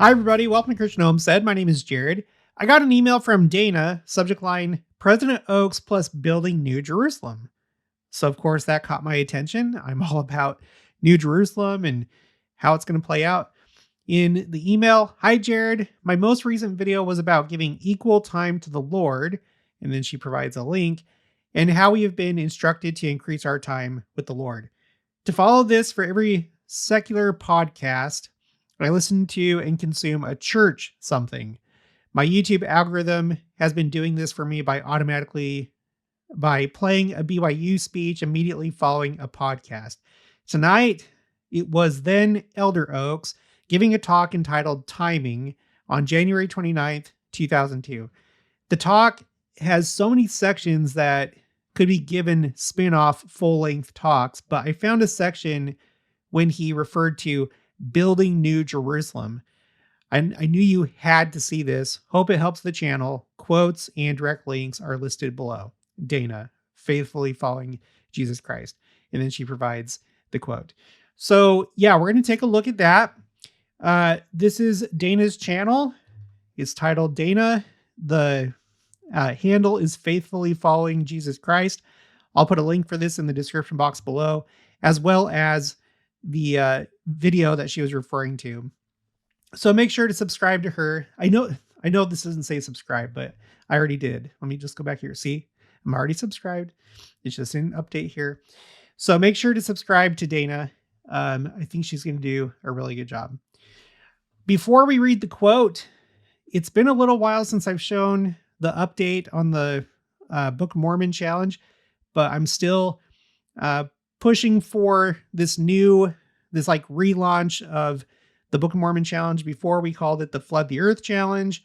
Hi, everybody. Welcome to Christian Homestead. My name is Jared. I got an email from Dana, subject line President Oaks plus building New Jerusalem. So, of course, that caught my attention. I'm all about New Jerusalem and how it's going to play out. In the email, hi, Jared. My most recent video was about giving equal time to the Lord. And then she provides a link and how we have been instructed to increase our time with the Lord. To follow this for every secular podcast, I listen to and consume a church something. My YouTube algorithm has been doing this for me by playing a BYU speech immediately following a podcast. Tonight, it was then Elder Oaks giving a talk entitled Timing on January 29th, 2002. The talk has so many sections that could be given spin-off full-length talks, but I found a section when he referred to building New Jerusalem. I knew you had to see this. Hope it helps the channel. Quotes and direct links are listed below. Dana, faithfully following Jesus Christ. And then she provides the quote. So yeah, we're going to take a look at that. This is Dana's channel. It's titled Dana. The handle is faithfully following Jesus Christ. I'll put a link for this in the description box below, as well as the video that she was referring to. So make sure to subscribe to her. I know this doesn't say subscribe, but I already did. Let me just go back here. See, I'm already subscribed. It's just an update here. So make sure to subscribe to Dana. I think she's going to do a really good job. Before we read the quote, it's been a little while since I've shown the update on the Book of Mormon challenge, but I'm still pushing for this relaunch of the Book of Mormon challenge. Before, we called it the Flood the Earth challenge.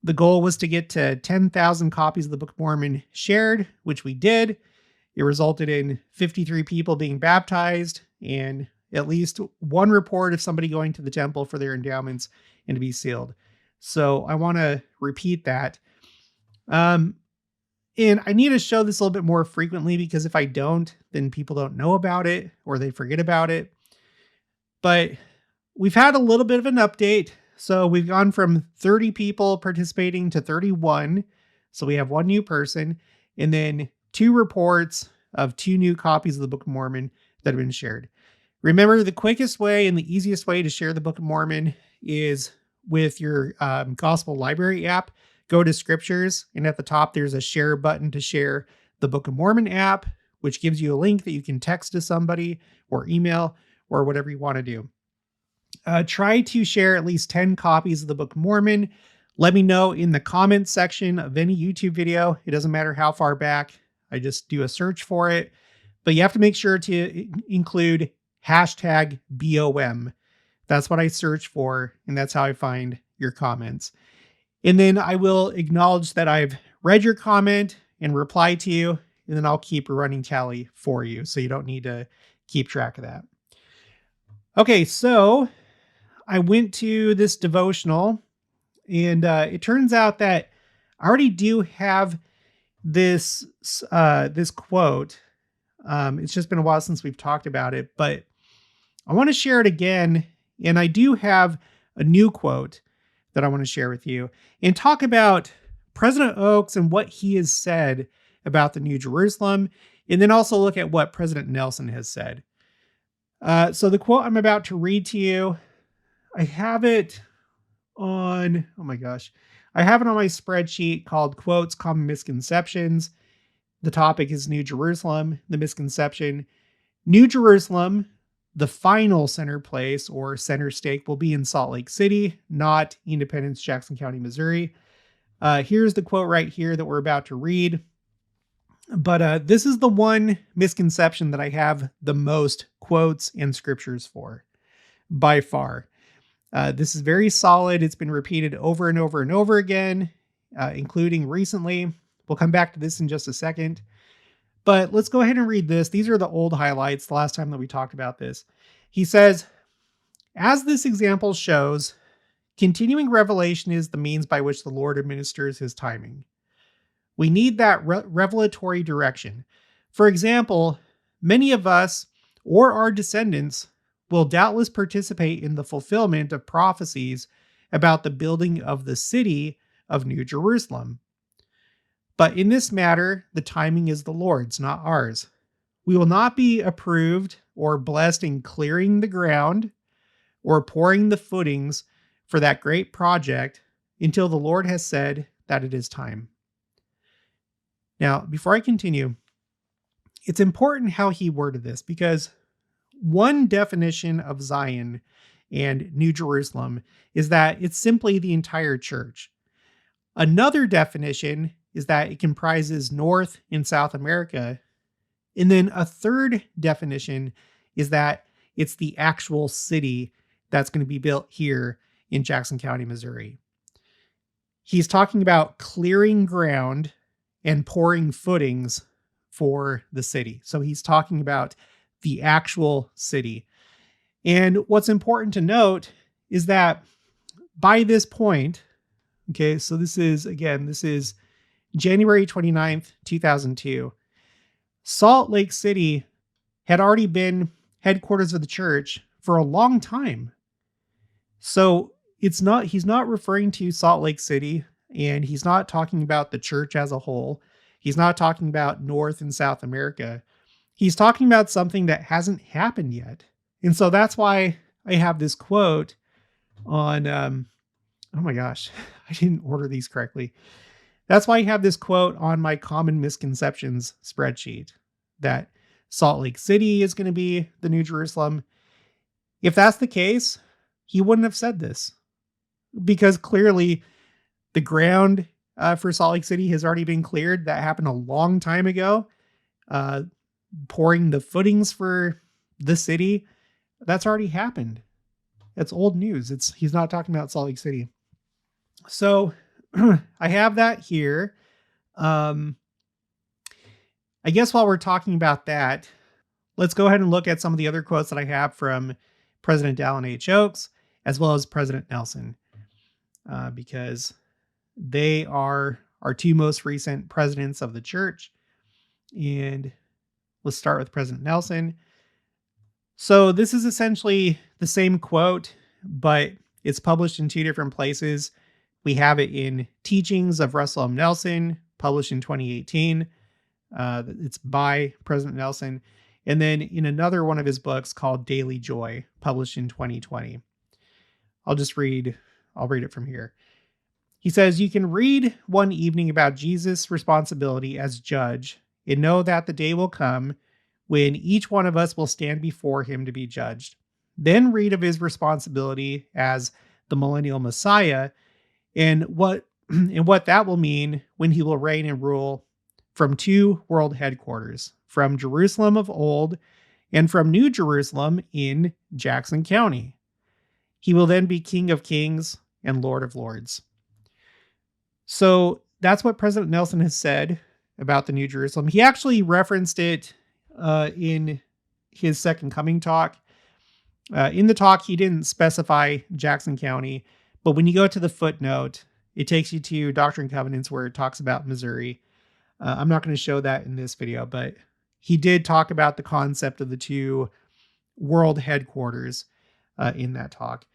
The goal was to get to 10,000 copies of the Book of Mormon shared, which we did. It resulted in 53 people being baptized and at least one report of somebody going to the temple for their endowments and to be sealed. So I want to repeat that. And I need to show this a little bit more frequently, because if I don't, then people don't know about it or they forget about it. But we've had a little bit of an update. So we've gone from 30 people participating to 31. So we have one new person, and then 2 reports of 2 new copies of the Book of Mormon that have been shared. Remember, the quickest way and the easiest way to share the Book of Mormon is with your Gospel Library app. Go to Scriptures, and at the top, there's a share button to share the Book of Mormon app, which gives you a link that you can text to somebody or email or whatever you want to do. Try to share at least 10 copies of the Book of Mormon. Let me know in the comments section of any YouTube video. It doesn't matter how far back. I just do a search for it. But you have to make sure to include hashtag BOM. That's what I search for, and that's how I find your comments. And then I will acknowledge that I've read your comment and reply to you, and then I'll keep a running tally for you, so you don't need to keep track of that. Okay, so I went to this devotional, and it turns out that I already do have this quote. It's just been a while since we've talked about it, but I want to share it again, and I do have a new quote that I want to share with you and talk about President Oaks and what he has said about the New Jerusalem, and then also look at what President Nelson has said. So the quote I'm about to read to you, I have it on, I have it on my spreadsheet called Quotes, Common Misconceptions. The topic is New Jerusalem, the misconception. New Jerusalem, the final center place or center stake, will be in Salt Lake City, not Independence, Jackson County, Missouri. Here's the quote right here that we're about to read. But this is the one misconception that I have the most quotes and scriptures for, by far. This is very solid. It's been repeated over and over and over again, including recently. We'll come back to this in just a second. But let's go ahead and read this. These are the old highlights, the last time that we talked about this. He says, as this example shows, continuing revelation is the means by which the Lord administers his timing. We need that revelatory direction. For example, many of us or our descendants will doubtless participate in the fulfillment of prophecies about the building of the city of New Jerusalem. But in this matter, the timing is the Lord's, not ours. We will not be approved or blessed in clearing the ground or pouring the footings for that great project until the Lord has said that it is time. Now, before I continue, it's important how he worded this, because one definition of Zion and New Jerusalem is that it's simply the entire church. Another definition is that it comprises North and South America. And then a third definition is that it's the actual city that's going to be built here in Jackson County, Missouri. He's talking about clearing ground and pouring footings for the city. So he's talking about the actual city. And what's important to note is that by this point, okay, so this is January 29th, 2002. Salt Lake City had already been headquarters of the church for a long time. So he's not referring to Salt Lake City, and he's not talking about the church as a whole. He's not talking about North and South America. He's talking about something that hasn't happened yet. And so that's why I have this quote on, oh my gosh, I didn't order these correctly. That's why I have this quote on my common misconceptions spreadsheet, that Salt Lake City is going to be the New Jerusalem. If that's the case, he wouldn't have said this, because clearly the ground for Salt Lake City has already been cleared. That happened a long time ago. Pouring the footings for the city, that's already happened. That's old news. He's not talking about Salt Lake City. So I have that here. I guess while we're talking about that, let's go ahead and look at some of the other quotes that I have from President Dallin H. Oaks, as well as President Nelson, because they are our two most recent presidents of the church. And let's start with President Nelson. So this is essentially the same quote, but it's published in two different places. We have it in Teachings of Russell M. Nelson, published in 2018. It's by President Nelson. And then in another one of his books called Daily Joy, published in 2020. I'll read it from here. He says, "You can read one evening about Jesus' responsibility as judge and know that the day will come when each one of us will stand before him to be judged. Then read of his responsibility as the millennial Messiah and what that will mean when he will reign and rule from two world headquarters, from Jerusalem of old and from New Jerusalem in Jackson County. He will then be King of Kings and Lord of Lords." So that's what President Nelson has said about the New Jerusalem. He actually referenced it in his Second Coming talk. In the talk, he didn't specify Jackson County, but when you go to the footnote, it takes you to Doctrine and Covenants, where it talks about Missouri. I'm not going to show that in this video, but he did talk about the concept of the two world headquarters in that talk.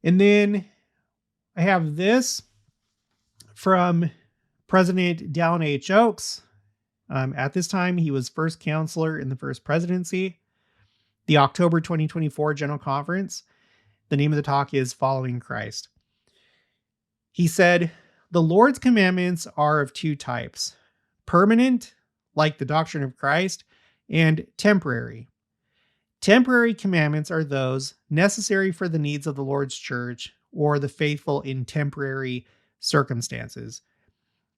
And then I have this from President Dallin H. Oaks. At this time, he was first counselor in the first presidency. The October 2024 General Conference. The name of the talk is Following Christ. He said, "The Lord's commandments are of two types: permanent, like the doctrine of Christ, and temporary. Temporary commandments are those necessary for the needs of the Lord's church or the faithful in temporary circumstances,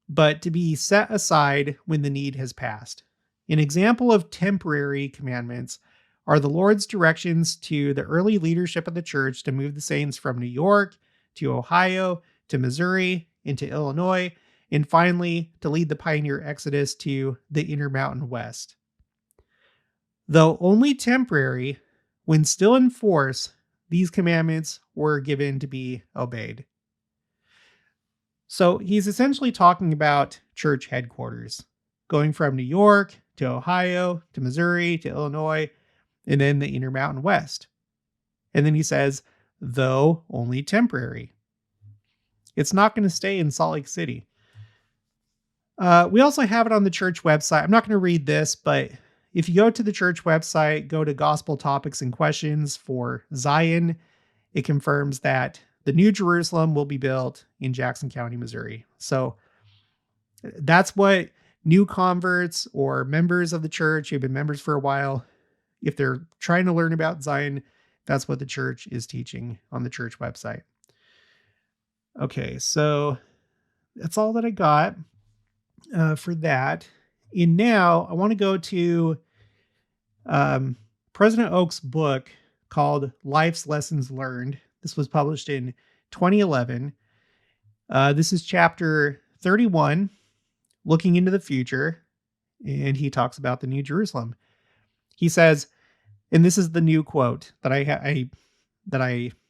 but to be set aside when the need has passed. An example of temporary commandments are the Lord's directions to the early leadership of the church to move the saints from New York to Ohio to Missouri into Illinois, and finally to lead the pioneer exodus to the Intermountain West. Though only temporary, when still in force, these commandments were given to be obeyed." So he's essentially talking about church headquarters, going from New York to Ohio to Missouri to Illinois, and then the Intermountain West. And then he says, though only temporary. It's not going to stay in Salt Lake City. We also have it on the church website. I'm not going to read this, but if you go to the church website, go to Gospel Topics and Questions for Zion, it confirms that the New Jerusalem will be built in Jackson County, Missouri. So that's what new converts or members of the church who've been members for a while, if they're trying to learn about Zion, that's what the church is teaching on the church website. Okay, so that's all that I got for that. And now I want to go to President Oak's book called Life's Lessons Learned. This was published in 2011. This is chapter 31, Looking into the Future, and he talks about the New Jerusalem. He says, and this is the new quote that I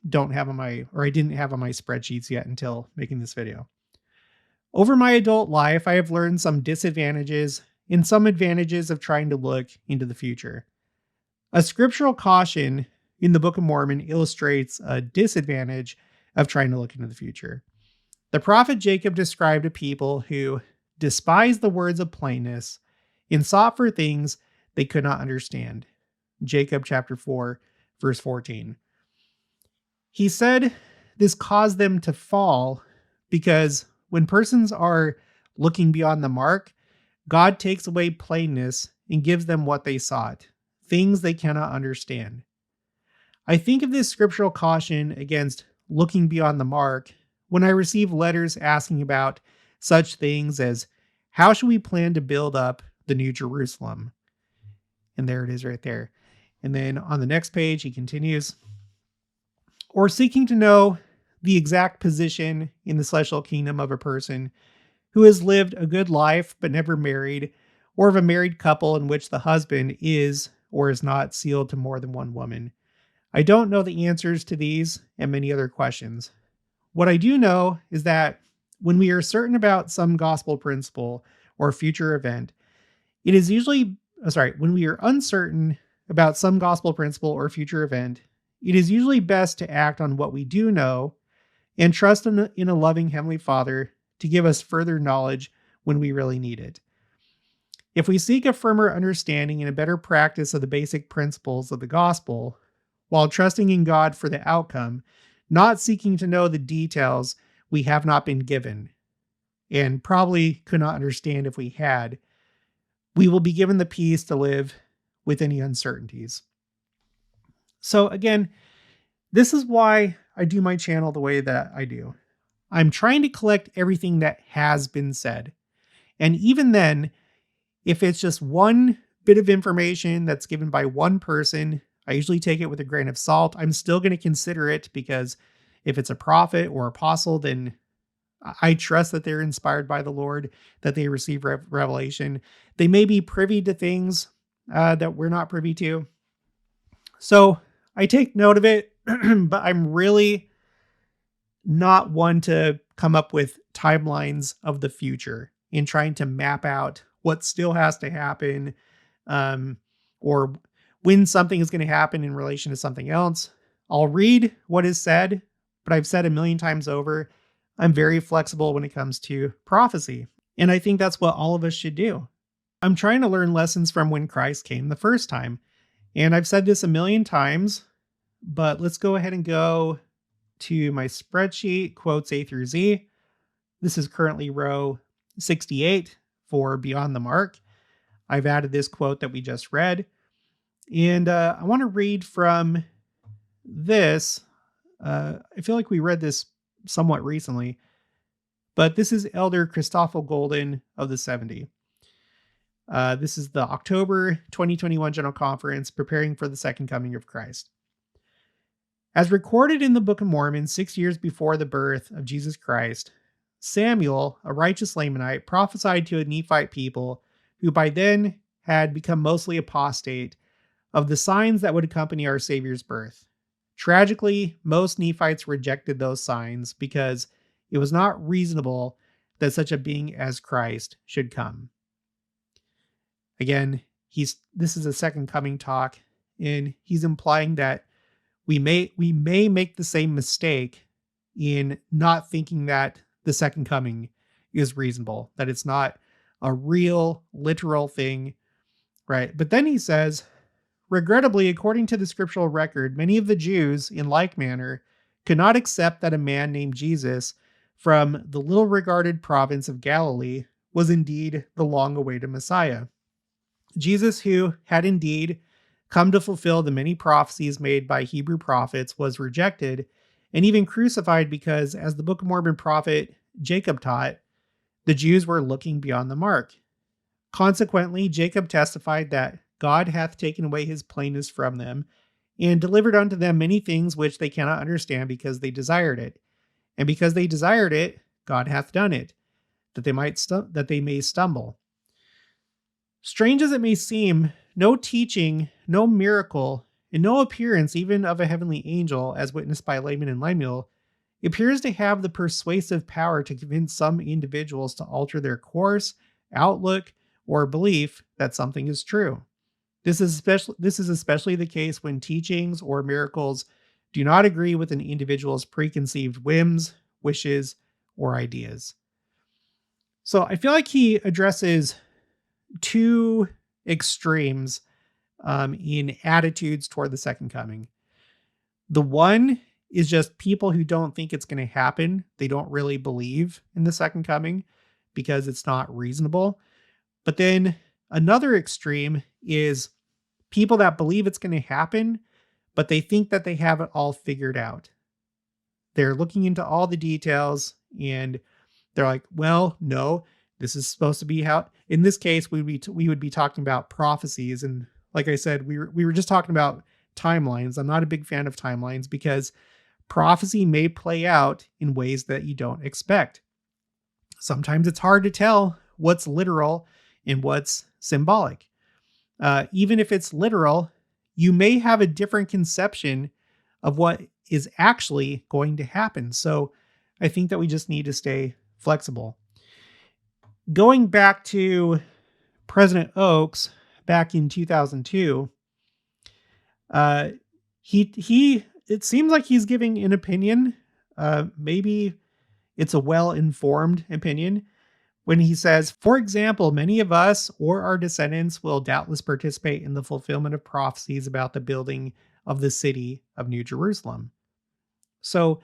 don't have on my, or I didn't have on my spreadsheets yet until making this video. Over my adult life, I have learned some disadvantages and some advantages of trying to look into the future. A scriptural caution in the Book of Mormon illustrates a disadvantage of trying to look into the future. The prophet Jacob described a people who despised the words of plainness and sought for things they could not understand. Jacob chapter 4, verse 14. He said this caused them to fall because when persons are looking beyond the mark, God takes away plainness and gives them what they sought, things they cannot understand. I think of this scriptural caution against looking beyond the mark when I receive letters asking about such things as, how should we plan to build up the New Jerusalem? And there it is right there. And then on the next page, he continues, or seeking to know the exact position in the celestial kingdom of a person who has lived a good life but never married, or of a married couple in which the husband is or is not sealed to more than one woman. I don't know the answers to these and many other questions. What I do know is that when we are certain about some gospel principle or future event, when we are uncertain about some gospel principle or future event, it is usually best to act on what we do know and trust in a loving Heavenly Father to give us further knowledge when we really need it. If we seek a firmer understanding and a better practice of the basic principles of the gospel, while trusting in God for the outcome, not seeking to know the details we have not been given, and probably could not understand if we had, we will be given the peace to live with any uncertainties. So again, this is why I do my channel the way that I do. I'm trying to collect everything that has been said. And even then, if it's just one bit of information that's given by one person, I usually take it with a grain of salt. I'm still going to consider it because if it's a prophet or apostle, then I trust that they're inspired by the Lord, that they receive revelation. They may be privy to things that we're not privy to. So I take note of it, but I'm really not one to come up with timelines of the future in trying to map out what still has to happen, or when something is going to happen in relation to something else. I'll read what is said, but I've said a million times over, I'm very flexible when it comes to prophecy. And I think that's what all of us should do. I'm trying to learn lessons from when Christ came the first time. And I've said this a million times, but let's go ahead and go to my spreadsheet, quotes A through Z. This is currently row 68 for Beyond the Mark. I've added this quote that we just read. And I want to read from this. I feel like we read this somewhat recently, but this is Elder Christoffel Golden of the 70. This is the October 2021 General Conference, Preparing for the Second Coming of Christ. As recorded in the Book of Mormon 6 years before the birth of Jesus Christ, Samuel, a righteous Lamanite, prophesied to a Nephite people who by then had become mostly apostate of the signs that would accompany our Savior's birth. Tragically, most Nephites rejected those signs because it was not reasonable that such a being as Christ should come. Again, this is a second coming talk, and he's implying that we may make the same mistake in not thinking that the second coming is reasonable, that it's not a real, literal thing, right? But then he says, regrettably, according to the scriptural record, many of the Jews, in like manner, could not accept that a man named Jesus from the little regarded province of Galilee was indeed the long awaited Messiah. Jesus, who had indeed come to fulfill the many prophecies made by Hebrew prophets, was rejected and even crucified because, as the Book of Mormon prophet Jacob taught, the Jews were looking beyond the mark. Consequently, Jacob testified that God hath taken away his plainness from them, and delivered unto them many things which they cannot understand because they desired it. And because they desired it, God hath done it, that they may stumble. Strange as it may seem, no teaching, no miracle, and no appearance even of a heavenly angel, as witnessed by Laman and Lemuel, appears to have the persuasive power to convince some individuals to alter their course, outlook, or belief that something is true. This is especially the case when teachings or miracles do not agree with an individual's preconceived whims, wishes, or ideas. So I feel like he addresses two extremes in attitudes toward the second coming. The one is just people who don't think it's going to happen. They don't really believe in the second coming because it's not reasonable. But then another extreme is people that believe it's going to happen, but they think that they have it all figured out. They're looking into all the details and they're like, well, no, this is supposed to be how, in this case, we would be talking about prophecies. And like I said, we were just talking about timelines. I'm not a big fan of timelines because prophecy may play out in ways that you don't expect. Sometimes it's hard to tell what's literal and what's symbolic. Even if it's literal, you may have a different conception of what is actually going to happen. So I think that we just need to stay flexible. Going back to President Oaks back in 2002, it seems like he's giving an opinion. Maybe it's a well-informed opinion when he says, for example, many of us or our descendants will doubtless participate in the fulfillment of prophecies about the building of the city of New Jerusalem. So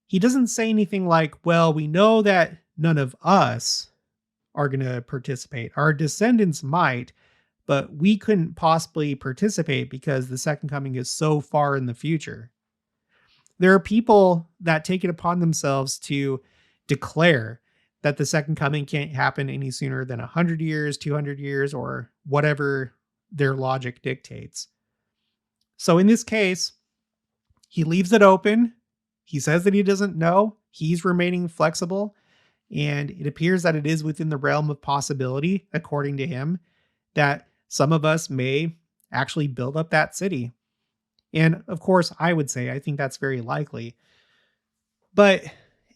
he doesn't say anything like, well, we know that none of us are going to participate. Our descendants might, but we couldn't possibly participate because the second coming is so far in the future. There are people that take it upon themselves to declare that the second coming can't happen any sooner than 100 years, 200 years, or whatever their logic dictates. So in this case, he leaves it open. He says that he doesn't know. He's remaining flexible. And it appears that it is within the realm of possibility, according to him, that some of us may actually build up that city. And of course, I would say I think that's very likely. But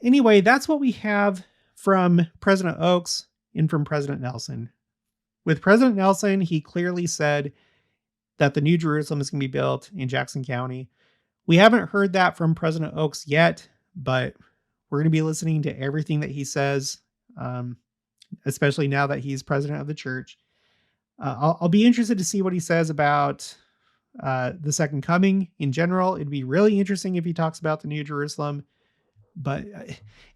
anyway, that's what we have from President Oaks and from President Nelson. With President Nelson, he clearly said that the New Jerusalem is going to be built in Jackson County. We haven't heard that from President Oaks yet, but we're going to be listening to everything that he says, especially now that he's president of the church. I'll be interested to see what he says about the second coming in general. It'd be really interesting if he talks about the New Jerusalem, but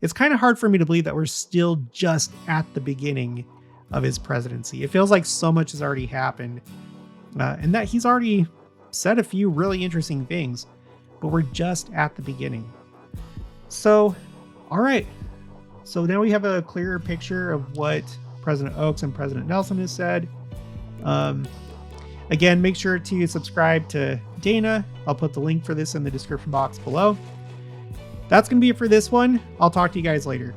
it's kind of hard for me to believe that we're still just at the beginning of his presidency. It feels like so much has already happened, and that he's already said a few really interesting things, but we're just at the beginning. So, all right. So now we have a clearer picture of what President Oaks and President Nelson has said. Again, make sure to subscribe to Dana. I'll put the link for this in the description box below. That's going to be it for this one. I'll talk to you guys later.